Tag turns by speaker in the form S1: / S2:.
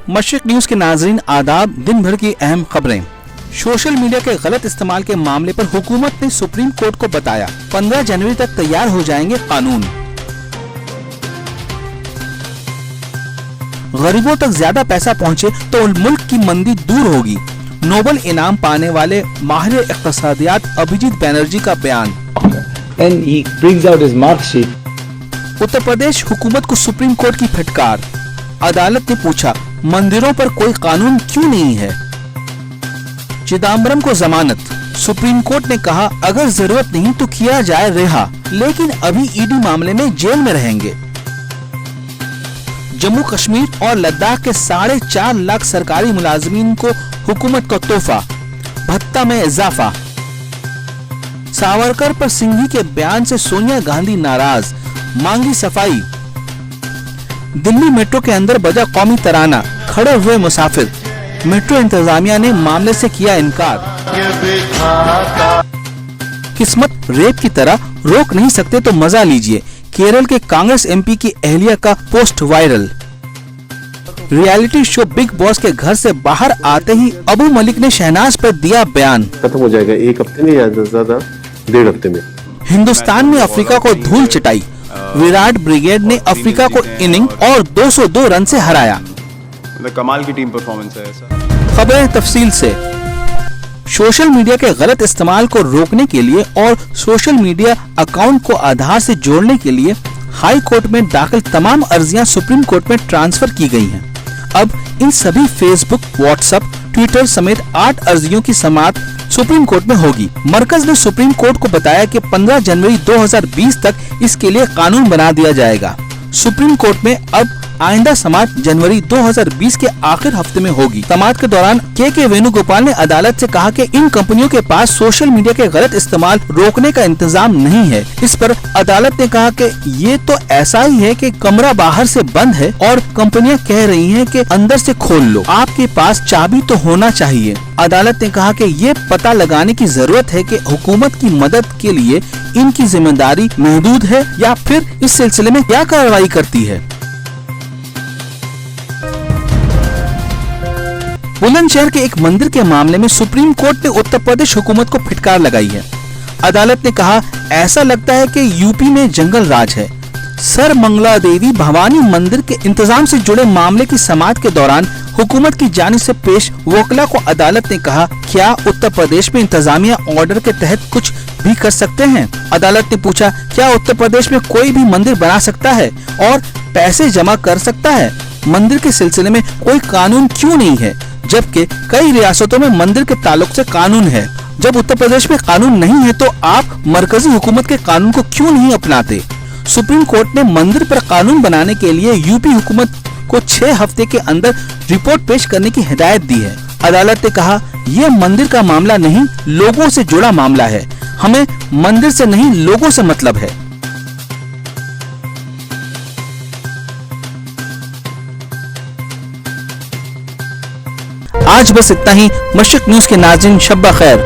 S1: मशरिक news के नाजरीन आदाब। दिन भर की अहम खबरें। सोशल मीडिया के गलत इस्तेमाल के मामले पर हुकूमत ने सुप्रीम कोर्ट को बताया 15 जनवरी तक तैयार हो जाएंगे कानून। गरीबों तक ज्यादा पैसा पहुंचे तो मुल्क की मंदी दूर होगी। नोबेल इनाम पाने वाले माहिर इक़्तिसादियात अभिजीत बैनर्जी का बयान।
S2: And he brings out his mark sheet.
S1: Uttar Pradesh हुकूमत को सुप्रीम कोर्ट की फटकार। अदालत ने पूछा मंदिरों पर कोई कानून क्यों नहीं है। चिदम्बरम को जमानत। सुप्रीम कोर्ट ने कहा अगर जरूरत नहीं तो किया जाए रिहा, लेकिन अभी ईडी मामले में जेल में रहेंगे। जम्मू कश्मीर और लद्दाख के 4.5 लाख सरकारी मुलाजमीन को हुकूमत का तोहफा, भत्ता में इजाफा। सावरकर पर सिंघी के बयान से सोनिया गांधी नाराज, मांगी सफाई। दिल्ली मेट्रो के अंदर बजा कौमी तराना, खड़े हुए मुसाफिर। मेट्रो इंतजामिया ने मामले से किया इनकार। किस्मत रेप की तरह, रोक नहीं सकते तो मजा लीजिए। केरल के कांग्रेस एमपी की अहलिया का post viral. Reality show big boss के घर से बाहर आते ही अबू मलिक ने शहनाज पर दिया बयान।
S3: खत्म हो जाएगा 1 हफ्ते में या ज्यादा 1.5 हफ्ते में।
S1: हिंदुस्तान ने अफ्रीका को धूल चटाई। विराट ब्रिगेड ने अफ्रीका को इनिंग और 202 रन से हराया।
S4: कमाल की टीम परफॉर्मेंस है ऐसा।
S1: खबरें तफसील से। सोशल मीडिया के गलत इस्तेमाल को रोकने के लिए और सोशल मीडिया अकाउंट को आधार से जोड़ने के लिए हाई कोर्ट में दाखिल तमाम अर्जियां सुप्रीम कोर्ट में ट्रांसफर की गई हैं। अब इन सभी फेसबुक, व्हाट्सएप, ट्विटर समेत 8 अर्जियों की समाअत सुप्रीम कोर्ट में होगी। मरकज ने सुप्रीम कोर्ट को बताया कि 15 जनवरी 2020 तक इसके लिए कानून बना दिया जाएगा। सुप्रीम कोर्ट में अब आइंदा समाअत जनवरी 2020 के आखिर हफ्ते में होगी। समाअत के दौरान के वेणुगोपाल ने अदालत से कहा कि इन कंपनियों के पास सोशल मीडिया के गलत इस्तेमाल रोकने का इंतजाम नहीं है। इस पर अदालत ने कहा कि ये तो ऐसा ही है कि कमरा बाहर से बंद है और कंपनियां कह रही हैं कि अंदर से खोल लो, आपके पास चाबी तो होना चाहिए। अदालत ने कहा कि ये पता लगाने की जरूरत है कि हुकूमत की मदद के लिए इनकी जिम्मेदारी महदूद है या फिर इस सिलसिले में क्या कार्रवाई करती है। बुलंदशहर के एक मंदिर के मामले में सुप्रीम कोर्ट ने उत्तर प्रदेश हुकूमत को फटकार लगाई है। अदालत ने कहा ऐसा लगता है कि यूपी में जंगल राज है। सर मंगला देवी भवानी मंदिर के इंतजाम से जुड़े मामले की समाअत के दौरान हुकूमत की जानिब से पेश वकीला को अदालत ने कहा क्या उत्तर प्रदेश में इंतजामिया ऑर्डर के तहत कुछ भी कर सकते हैं। अदालत ने पूछा क्या उत्तर प्रदेश में कोई भी मंदिर बना सकता है और पैसे जमा कर सकता है। मंदिर के सिलसिले में कोई कानून क्यों नहीं है, जबकि कई रियासतों में मंदिर के ताल्लुक से कानून है। जब उत्तर प्रदेश में कानून नहीं है तो आप मरकजी हुकूमत के कानून को क्यों नहीं अपनाते। सुप्रीम कोर्ट ने मंदिर पर कानून बनाने के लिए यूपी हुकूमत को 6 हफ्ते के अंदर रिपोर्ट पेश करने की हिदायत दी है। अदालत ने कहा यह मंदिर का मामला नहीं, लोगों से जुड़ा मामला है। हमें मंदिर से नहीं लोगों से मतलब है। आज बस इतना ही। मशरिक न्यूज के नाज़रीन शब्बा खैर।